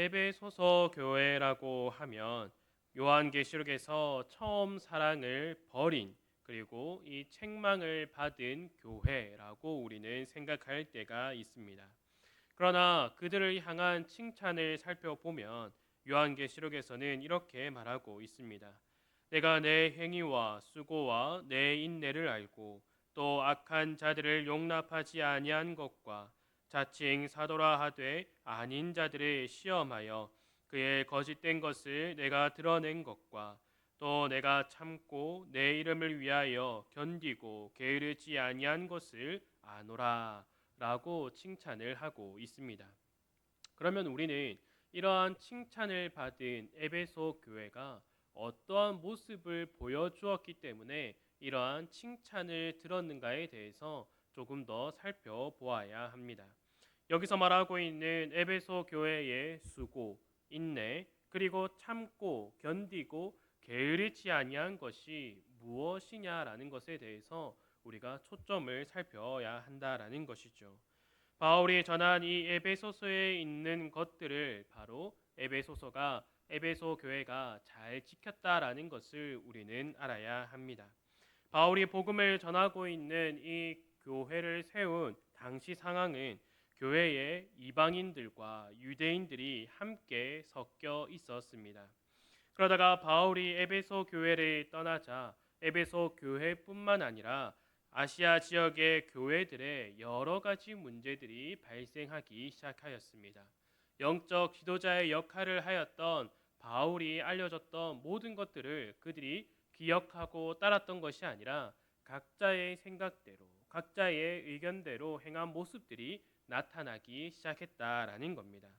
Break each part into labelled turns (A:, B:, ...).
A: 에베소서 교회라고 하면 요한계시록에서 처음 사랑을 버린 그리고 이 책망을 받은 교회라고 우리는 생각할 때가 있습니다. 그러나 그들을 향한 칭찬을 살펴보면 요한계시록에서는 이렇게 말하고 있습니다. 내가 내 행위와 수고와 내 인내를 알고 또 악한 자들을 용납하지 아니한 것과 자칭 사도라 하되 아닌 자들을 시험하여 그의 거짓된 것을 내가 드러낸 것과 또 내가 참고 내 이름을 위하여 견디고 게으르지 아니한 것을 아노라 라고 칭찬을 하고 있습니다. 그러면 우리는 이러한 칭찬을 받은 에베소 교회가 어떠한 모습을 보여주었기 때문에 이러한 칭찬을 들었는가에 대해서 조금 더 살펴보아야 합니다. 여기서 말하고 있는 에베소 교회의 수고, 인내, 그리고 참고, 견디고, 게으르지 아니한 것이 무엇이냐라는 것에 대해서 우리가 초점을 살펴야 한다라는 것이죠. 바울이 전한 이 에베소서에 있는 것들을 바로 에베소 교회가 잘 지켰다라는 것을 우리는 알아야 합니다. 바울이 복음을 전하고 있는 이 교회를 세운 당시 상황은 교회에 이방인들과 유대인들이 함께 섞여 있었습니다. 그러다가 바울이 에베소 교회를 떠나자 에베소 교회뿐만 아니라 아시아 지역의 교회들의 여러 가지 문제들이 발생하기 시작하였습니다. 영적 지도자의 역할을 하였던 바울이 알려줬던 모든 것들을 그들이 기억하고 따랐던 것이 아니라 각자의 생각대로, 각자의 의견대로 행한 모습들이 나타나기 시작했다라는 겁니다.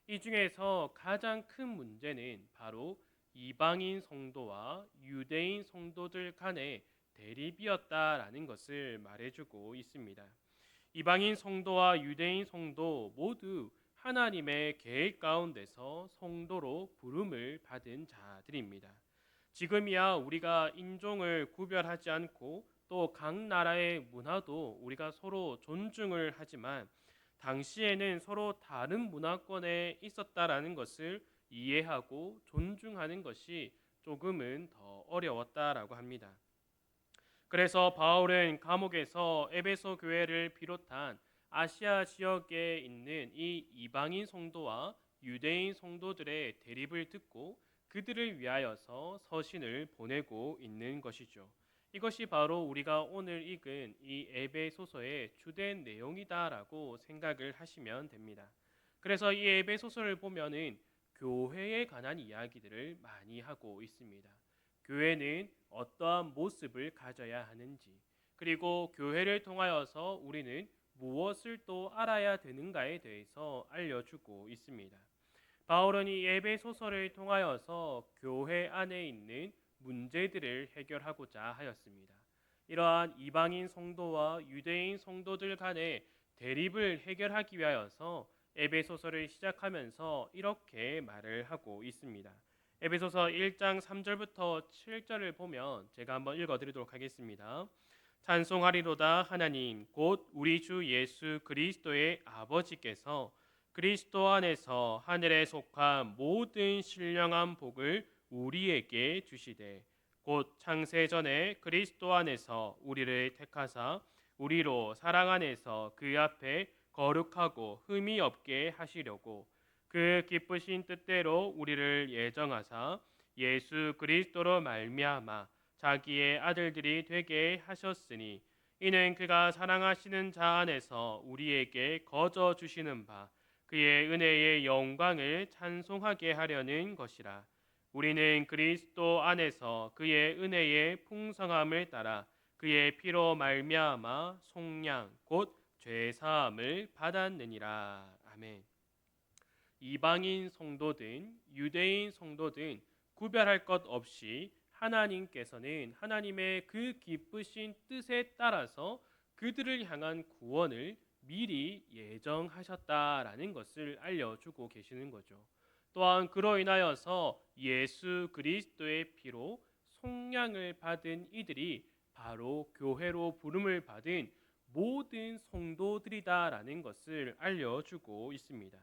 A: 이 중에서 가장 큰 문제는 바로 이방인 성도와 유대인 성도들 간의 대립이었다라는 것을 말해주고 있습니다. 이방인 성도와 유대인 성도 모두 하나님의 계획 가운데서 성도로 부름을 받은 자들입니다. 지금이야 우리가 인종을 구별하지 않고 또 각 나라의 문화도 우리가 서로 존중을 하지만 당시에는 서로 다른 문화권에 있었다라는 것을 이해하고 존중하는 것이 조금은 더 어려웠다라고 합니다. 그래서 바울은 감옥에서 에베소 교회를 비롯한 아시아 지역에 있는 이 이방인 성도와 유대인 성도들의 대립을 듣고 그들을 위하여서 서신을 보내고 있는 것이죠. 이것이 바로 우리가 오늘 읽은 이 에베소서의 주된 내용이다라고 생각을 하시면 됩니다. 그래서 이 에베소서를 보면은 교회에 관한 이야기들을 많이 하고 있습니다. 교회는 어떠한 모습을 가져야 하는지, 그리고 교회를 통하여서 우리는 무엇을 또 알아야 되는가에 대해서 알려주고 있습니다. 바울은 이 에베소서를 통하여서 교회 안에 있는 문제들을 해결하고자 하였습니다. 이러한 이방인 성도와 유대인 성도들 간의 대립을 해결하기 위하여서 에베소서를 시작하면서 이렇게 말을 하고 있습니다. 에베소서 1장 3절부터 7절을 보면 제가 한번 읽어드리도록 하겠습니다. 찬송하리로다 하나님 곧 우리 주 예수 그리스도의 아버지께서 그리스도 안에서 하늘에 속한 모든 신령한 복을 우리에게 주시되 곧 창세 전에 그리스도 안에서 우리를 택하사 우리로 사랑 안에서 그 앞에 거룩하고 흠이 없게 하시려고 그 기쁘신 뜻대로 우리를 예정하사 예수 그리스도로 말미암아 자기의 아들들이 되게 하셨으니 이는 그가 사랑하시는 자 안에서 우리에게 거저 주시는 바 그의 은혜의 영광을 찬송하게 하려는 것이라. 우리는 그리스도 안에서 그의 은혜의 풍성함을 따라 그의 피로 말미암아 속량 곧 죄 사함을 받았느니라. 아멘. 이방인 성도든 유대인 성도든 구별할 것 없이 하나님께서는 하나님의 그 기쁘신 뜻에 따라서 그들을 향한 구원을 미리 예정하셨다라는 것을 알려주고 계시는 거죠. 또한 그로 인하여서 예수 그리스도의 피로 속량을 받은 이들이 바로 교회로 부름을 받은 모든 성도들이다라는 것을 알려주고 있습니다.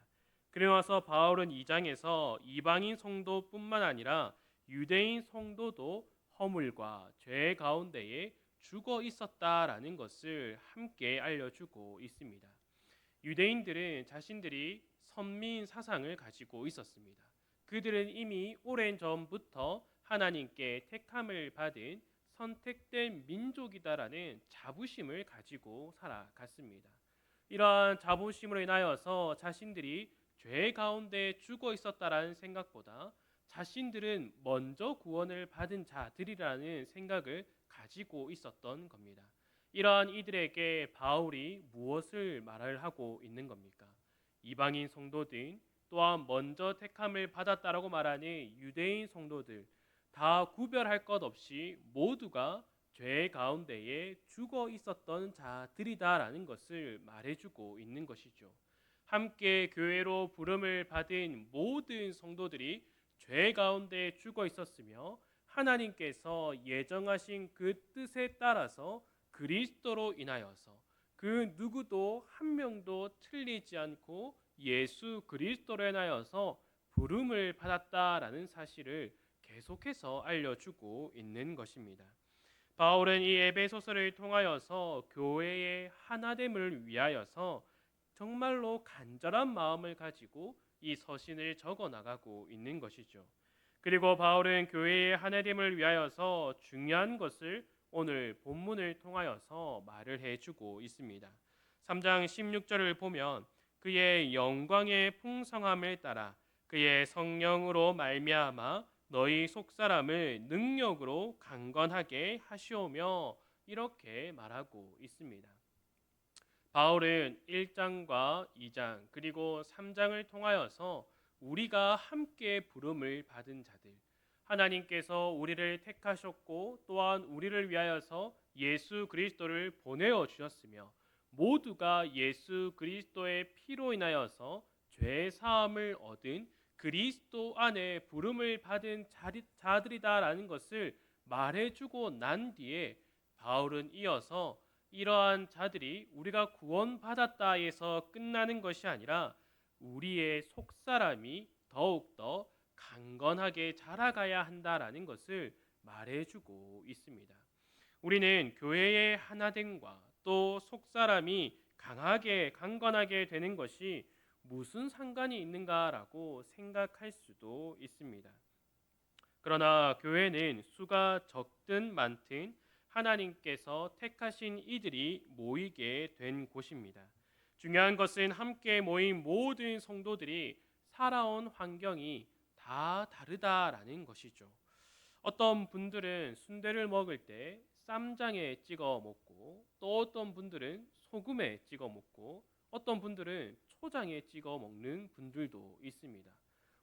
A: 그리고 나서 바울은 2장에서 이방인 성도뿐만 아니라 유대인 성도도 허물과 죄 가운데에 죽어 있었다라는 것을 함께 알려주고 있습니다. 유대인들은 자신들이 선민 사상을 가지고 있었습니다. 그들은 이미 오랜 전부터 하나님께 택함을 받은 선택된 민족이다라는 자부심을 가지고 살아갔습니다. 이러한 자부심으로 인하여서 자신들이 죄 가운데 죽어 있었다라는 생각보다 자신들은 먼저 구원을 받은 자들이라는 생각을 가지고 있었던 겁니다. 이러한 이들에게 바울이 무엇을 말을 하고 있는 겁니까? 이방인 성도들, 또한 먼저 택함을 받았다라고 말하는 유대인 성도들, 다 구별할 것 없이 모두가 죄 가운데에 죽어 있었던 자들이다라는 것을 말해주고 있는 것이죠. 함께 교회로 부름을 받은 모든 성도들이 죄 가운데 죽어 있었으며 하나님께서 예정하신 그 뜻에 따라서 그리스도로 인하여서 그 누구도 한 명도 틀리지 않고 예수 그리스도로 인하여서 부름을 받았다라는 사실을 계속해서 알려주고 있는 것입니다. 바울은 이 에베소서를 통하여서 교회의 하나됨을 위하여서 정말로 간절한 마음을 가지고 이 서신을 적어 나가고 있는 것이죠. 그리고 바울은 교회의 하나됨을 위하여서 중요한 것을 오늘 본문을 통하여서 말을 해주고 있습니다. 3장 16절을 보면 그의 영광의 풍성함을 따라 그의 성령으로 말미암아 너희 속사람을 능력으로 강건하게 하시오며 이렇게 말하고 있습니다. 바울은 1장과 2장 그리고 3장을 통하여서 우리가 함께 부름을 받은 자들, 하나님께서 우리를 택하셨고 또한 우리를 위하여서 예수 그리스도를 보내어 주셨으며 모두가 예수 그리스도의 피로 인하여서 죄 사함을 얻은 그리스도 안에 부름을 받은 자들이다라는 것을 말해주고 난 뒤에 바울은 이어서 이러한 자들이 우리가 구원받았다에서 끝나는 것이 아니라 우리의 속사람이 더욱더 강건하게 자라가야 한다라는 것을 말해주고 있습니다. 우리는 교회의 하나됨과 또 속사람이 강하게 강건하게 되는 것이 무슨 상관이 있는가라고 생각할 수도 있습니다. 그러나 교회는 수가 적든 많든 하나님께서 택하신 이들이 모이게 된 곳입니다. 중요한 것은 함께 모인 모든 성도들이 살아온 환경이 다 다르다라는 것이죠. 어떤 분들은 순대를 먹을 때 쌈장에 찍어 먹고 또 어떤 분들은 소금에 찍어 먹고 어떤 분들은 초장에 찍어 먹는 분들도 있습니다.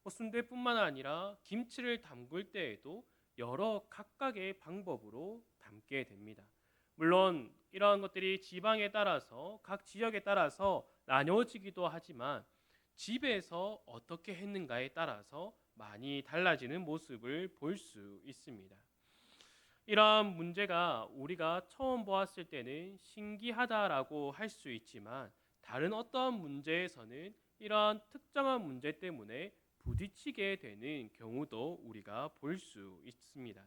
A: 순대뿐만 아니라 김치를 담글 때에도 여러 각각의 방법으로 담게 됩니다. 물론 이러한 것들이 지방에 따라서 각 지역에 따라서 나뉘어지기도 하지만 집에서 어떻게 했는가에 따라서 많이 달라지는 모습을 볼 수 있습니다. 이러한 문제가 우리가 처음 보았을 때는 신기하다라고 할 수 있지만 다른 어떠한 문제에서는 이러한 특정한 문제 때문에 부딪히게 되는 경우도 우리가 볼 수 있습니다.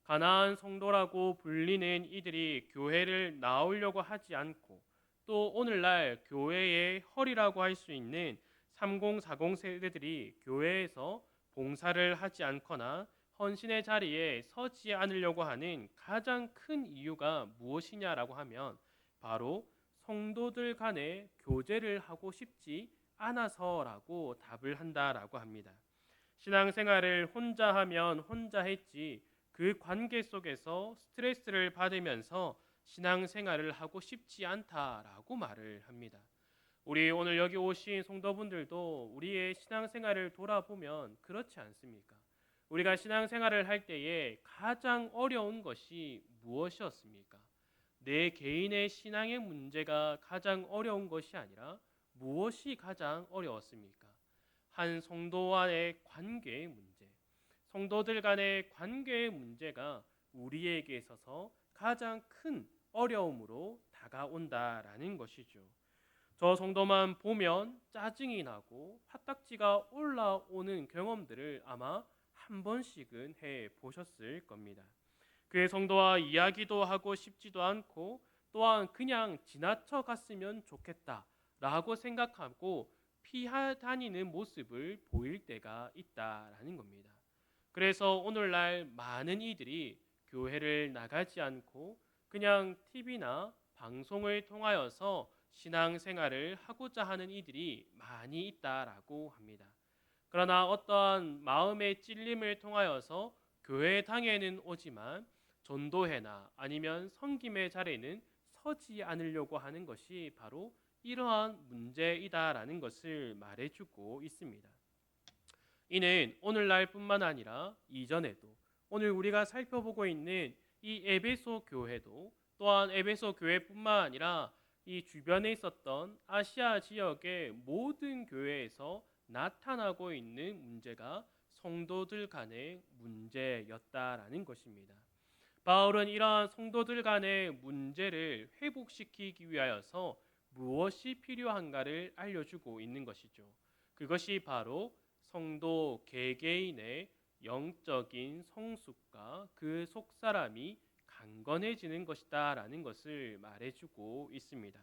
A: 가나안 성도라고 불리는 이들이 교회를 나오려고 하지 않고 또 오늘날 교회의 허리라고 할 수 있는 3040 세대들이 교회에서 봉사를 하지 않거나 헌신의 자리에 서지 않으려고 하는 가장 큰 이유가 무엇이냐라고 하면 바로 성도들 간에 교제를 하고 싶지 않아서라고 답을 한다라고 합니다. 신앙생활을 혼자 하면 혼자 했지 그 관계 속에서 스트레스를 받으면서 신앙생활을 하고 싶지 않다라고 말을 합니다. 우리 오늘 여기 오신 성도분들도 우리의 신앙생활을 돌아보면 그렇지 않습니까? 우리가 신앙생활을 할 때에 가장 어려운 것이 무엇이었습니까? 내 개인의 신앙의 문제가 가장 어려운 것이 아니라 무엇이 가장 어려웠습니까? 한 성도와의 관계의 문제, 성도들 간의 관계의 문제가 우리에게 있어서 가장 큰 어려움으로 다가온다라는 것이죠. 저 정도만 보면 짜증이 나고 화딱지가 올라오는 경험들을 아마 한 번씩은 해 보셨을 겁니다. 교회 성도와 이야기도 하고 싶지도 않고 또한 그냥 지나쳐 갔으면 좋겠다라고 생각하고 피하 다니는 모습을 보일 때가 있다라는 겁니다. 그래서 오늘날 많은 이들이 교회를 나가지 않고 그냥 TV나 방송을 통하여서 신앙생활을 하고자 하는 이들이 많이 있다라고 합니다. 그러나 어떠한 마음의 찔림을 통하여서 교회 당에는 오지만 전도회나 아니면 섬김의 자리에는 서지 않으려고 하는 것이 바로 이러한 문제이다라는 것을 말해주고 있습니다. 이는 오늘날뿐만 아니라 이전에도 오늘 우리가 살펴보고 있는 이 에베소 교회도 또한 에베소 교회뿐만 아니라 이 주변에 있었던 아시아 지역의 모든 교회에서 나타나고 있는 문제가 성도들 간의 문제였다라는 것입니다. 바울은 이러한 성도들 간의 문제를 회복시키기 위하여서 무엇이 필요한가를 알려주고 있는 것이죠. 그것이 바로 성도 개개인의 영적인 성숙과 그 속사람이 강건해지는 것이다 라는 것을 말해주고 있습니다.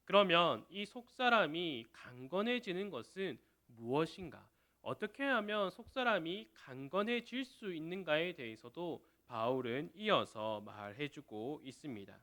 A: 그러면 이 속사람이 강건해지는 것은 무엇인가? 어떻게 하면 속사람이 강건해질 수 있는가에 대해서도 바울은 이어서 말해주고 있습니다.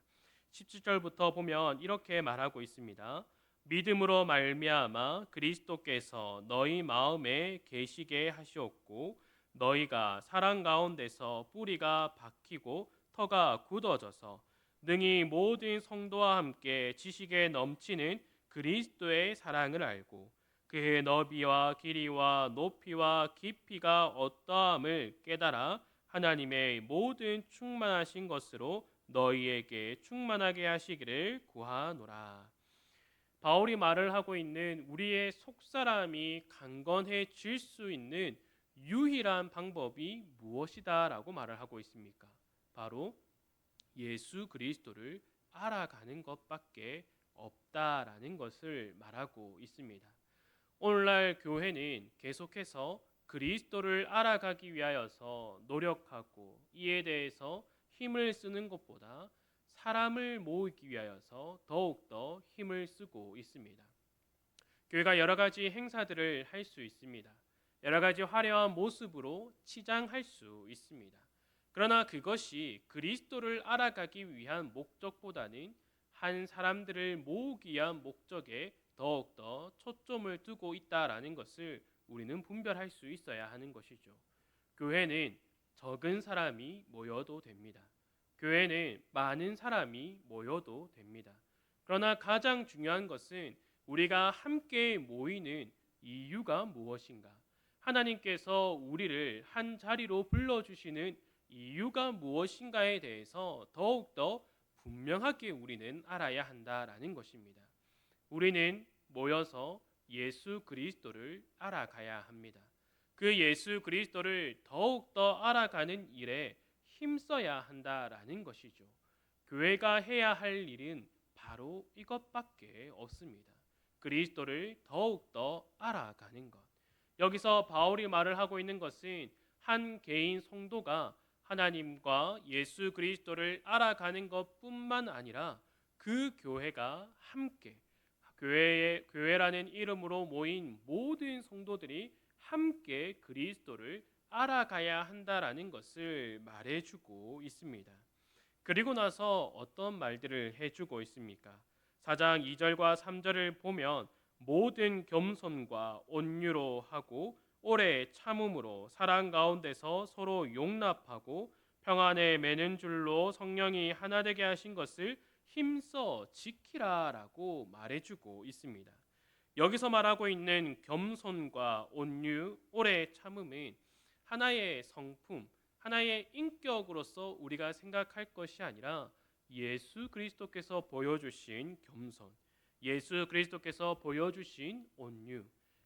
A: 17절부터 보면 이렇게 말하고 있습니다. 믿음으로 말미암아 그리스도께서 너희 마음에 계시게 하시었고 너희가 사랑 가운데서 뿌리가 박히고 터가 굳어져서 능히 모든 성도와 함께 지식에 넘치는 그리스도의 사랑을 알고 그의 너비와 길이와 높이와 깊이가 어떠함을 깨달아 하나님의 모든 충만하신 것으로 너희에게 충만하게 하시기를 구하노라. 바울이 말을 하고 있는 우리의 속사람이 강건해질 수 있는 유일한 방법이 무엇이다라고 말을 하고 있습니까? 바로 예수 그리스도를 알아가는 것밖에 없다라는 것을 말하고 있습니다. 오늘날 교회는 계속해서 그리스도를 알아가기 위하여서 노력하고 이에 대해서 힘을 쓰는 것보다 사람을 모으기 위하여서 더욱더 힘을 쓰고 있습니다. 교회가 여러 가지 행사들을 할 수 있습니다. 여러 가지 화려한 모습으로 치장할 수 있습니다. 그러나 그것이 그리스도를 알아가기 위한 목적보다는 한 사람들을 모으기 위한 목적에 더욱더 초점을 두고 있다라는 것을 우리는 분별할 수 있어야 하는 것이죠. 교회는 적은 사람이 모여도 됩니다. 교회는 많은 사람이 모여도 됩니다. 그러나 가장 중요한 것은 우리가 함께 모이는 이유가 무엇인가? 하나님께서 우리를 한 자리로 불러주시는 이유가 무엇인가에 대해서 더욱더 분명하게 우리는 알아야 한다라는 것입니다. 우리는 모여서 예수 그리스도를 알아가야 합니다. 그 예수 그리스도를 더욱더 알아가는 일에 힘써야 한다라는 것이죠. 교회가 해야 할 일은 바로 이것밖에 없습니다. 그리스도를 더욱더 알아가는 것. 여기서 바울이 말을 하고 있는 것은 한 개인 성도가 하나님과 예수 그리스도를 알아가는 것뿐만 아니라 그 교회가 함께 교회라는 이름으로 모인 모든 성도들이 함께 그리스도를 알아가야 한다라는 것을 말해주고 있습니다. 그리고 나서 어떤 말들을 해주고 있습니까? 4장 2절과 3절을 보면 모든 겸손과 온유로 하고 오래 참음으로 사랑 가운데서 서로 용납하고 평안에 매는 줄로 성령이 하나 되게 하신 것을 힘써 지키라라고 말해주고 있습니다. 여기서 말하고 있는 겸손과 온유, 오래 참음은 하나의 성품, 하나의 인격으로서 우리가 생각할 것이 아니라 예수 그리스도께서 보여주신 겸손, 예수 그리스도께서 보여주신 온유,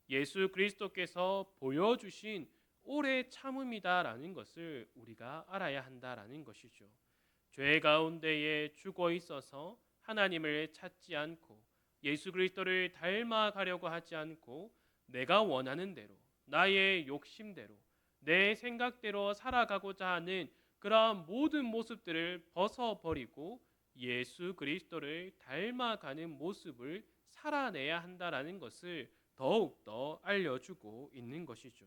A: 예수 그리스도께서 보여주신 오래 참음이다라는 것을 우리가 알아야 한다라는 것이죠. 죄 가운데에 죽어 있어서 하나님을 찾지 않고 예수 그리스도를 닮아가려고 하지 않고 내가 원하는 대로, 나의 욕심대로, 내 생각대로 살아가고자 하는 그러한 모든 모습들을 벗어버리고 예수 그리스도를 닮아가는 모습을 살아내야 한다라는 것을 더욱더 알려주고 있는 것이죠.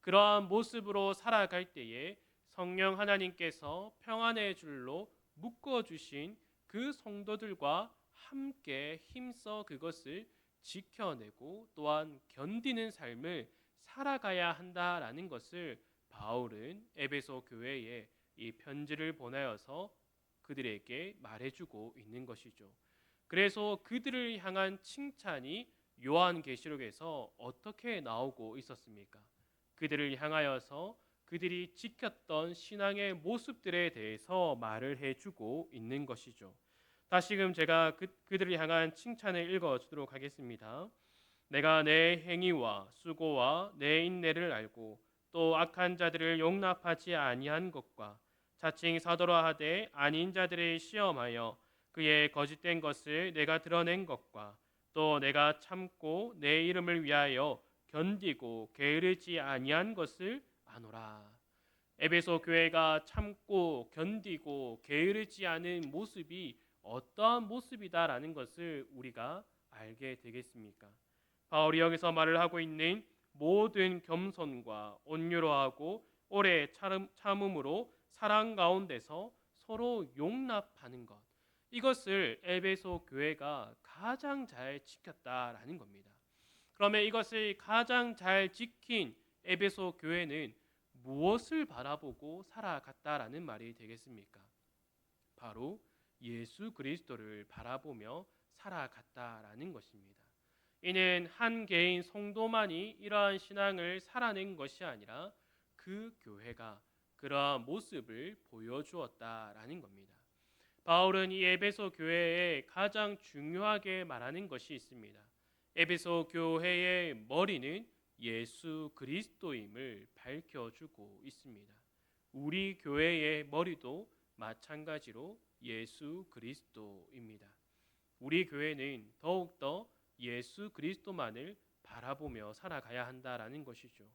A: 그러한 모습으로 살아갈 때에 성령 하나님께서 평안의 줄로 묶어주신 그 성도들과 함께 힘써 그것을 지켜내고 또한 견디는 삶을 살아가야 한다라는 것을 바울은 에베소 교회에 이 편지를 보내어서 그들에게 말해주고 있는 것이죠. 그래서 그들을 향한 칭찬이 요한계시록에서 어떻게 나오고 있었습니까? 그들을 향하여서 그들이 지켰던 신앙의 모습들에 대해서 말을 해주고 있는 것이죠. 다시금 제가 그들을 향한 칭찬을 읽어주도록 하겠습니다. 내가 내 행위와 수고와 내 인내를 알고 또 악한 자들을 용납하지 아니한 것과 자칭 사도라 하되 아닌 자들을 시험하여 그의 거짓된 것을 내가 드러낸 것과 또 내가 참고 내 이름을 위하여 견디고 게으르지 아니한 것을 아노라. 에베소 교회가 참고 견디고 게으르지 않은 모습이 어떠한 모습이다라는 것을 우리가 알게 되겠습니까? 바울이 여기서 말을 하고 있는 모든 겸손과 온유로하고 오래 참음으로 사랑 가운데서 서로 용납하는 것, 이것을 에베소 교회가 가장 잘 지켰다라는 겁니다. 그러면 이것을 가장 잘 지킨 에베소 교회는 무엇을 바라보고 살아갔다라는 말이 되겠습니까? 바로 예수 그리스도를 바라보며 살아갔다라는 것입니다. 이는 한 개인 성도만이 이러한 신앙을 살아낸 것이 아니라 그 교회가 그러한 모습을 보여주었다라는 겁니다. 바울은 이 에베소 교회에 가장 중요하게 말하는 것이 있습니다. 에베소 교회의 머리는 예수 그리스도임을 밝혀주고 있습니다. 우리 교회의 머리도 마찬가지로 예수 그리스도입니다. 우리 교회는 더욱더 예수 그리스도만을 바라보며 살아가야 한다라는 것이죠.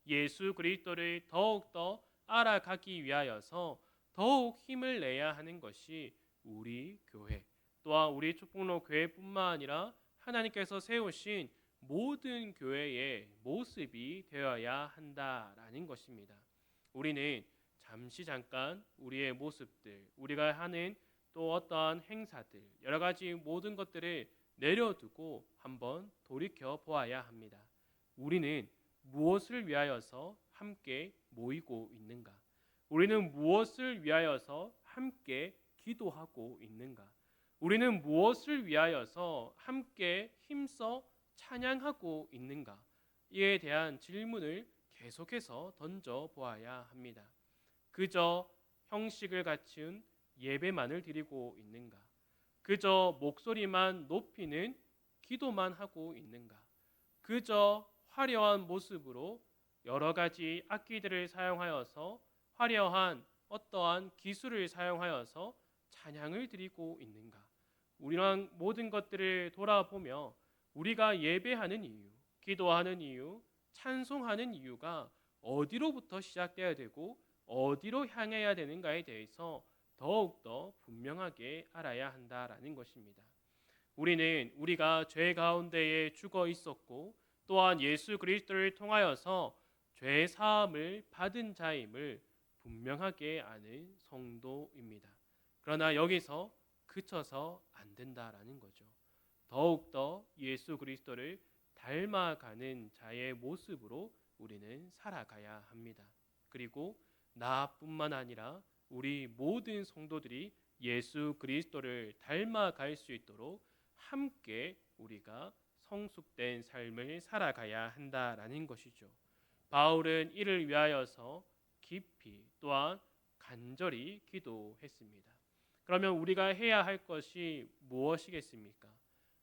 A: 예수 그리스도를 더욱더 알아가기 위하여서 더욱 힘을 내야 하는 것이 우리 교회, 또한 우리 축복로 교회뿐만 아니라 하나님께서 세우신 모든 교회의 모습이 되어야 한다라는 것입니다. 우리는 잠깐 우리의 모습들, 우리가 하는 또 어떠한 행사들, 여러 가지 모든 것들을 내려두고 한번 돌이켜 보아야 합니다. 우리는 무엇을 위하여서 함께 모이고 있는가? 우리는 무엇을 위하여서 함께 기도하고 있는가? 우리는 무엇을 위하여서 함께 힘써 찬양하고 있는가? 이에 대한 질문을 계속해서 던져 보아야 합니다. 그저 형식을 갖춘 예배만을 드리고 있는가? 그저 목소리만 높이는 기도만 하고 있는가? 그저 화려한 모습으로 여러 가지 악기들을 사용하여서 화려한 어떠한 기술을 사용하여서 찬양을 드리고 있는가? 우리는 모든 것들을 돌아보며 우리가 예배하는 이유, 기도하는 이유, 찬송하는 이유가 어디로부터 시작되어야 되고 어디로 향해야 되는가에 대해서 더욱더 분명하게 알아야 한다라는 것입니다. 우리는 우리가 죄 가운데에 죽어 있었고 또한 예수 그리스도를 통하여서 죄 사함을 받은 자임을 분명하게 아는 성도입니다. 그러나 여기서 그쳐서 안 된다라는 거죠. 더욱더 예수 그리스도를 닮아가는 자의 모습으로 우리는 살아가야 합니다. 그리고 나뿐만 아니라 우리 모든 성도들이 예수 그리스도를 닮아갈 수 있도록 함께 우리가 성숙된 삶을 살아가야 한다라는 것이죠. 바울은 이를 위하여서 깊이 또한 간절히 기도했습니다. 그러면 우리가 해야 할 것이 무엇이겠습니까?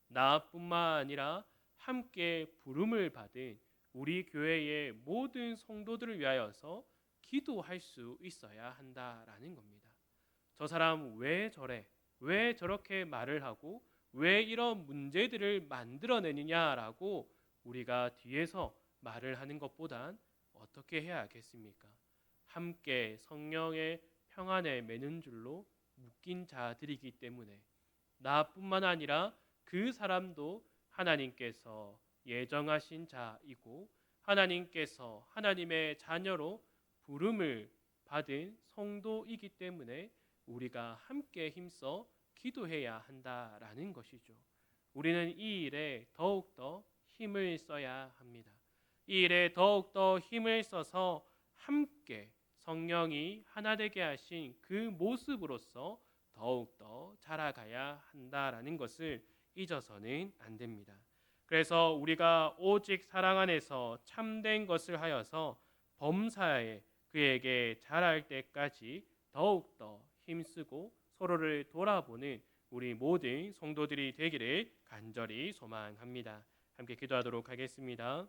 A: 나뿐만 아니라 함께 부름을 받은 우리 교회의 모든 성도들을 위하여서 기도할 수 있어야 한다라는 겁니다. 저 사람 왜 저래? 왜 저렇게 말을 하고 왜 이런 문제들을 만들어내느냐라고 우리가 뒤에서 말을 하는 것보단 어떻게 해야겠습니까? 함께 성령의 평안에 매는 줄로 묶인 자들이기 때문에 나뿐만 아니라 그 사람도 하나님께서 예정하신 자이고 하나님께서 하나님의 자녀로 부름을 받은 성도이기 때문에 우리가 함께 힘써 기도해야 한다라는 것이죠. 우리는 이 일에 더욱더 힘을 써야 합니다. 이 일에 더욱더 힘을 써서 함께 성령이 하나 되게 하신 그 모습으로서 더욱더 자라가야 한다라는 것을 잊어서는 안 됩니다. 그래서 우리가 오직 사랑 안에서 참된 것을 하여서 범사에 그에게 자랄 때까지 더욱더 힘쓰고 서로를 돌아보는 우리 모든 성도들이 되기를 간절히 소망합니다. 함께 기도하도록 하겠습니다.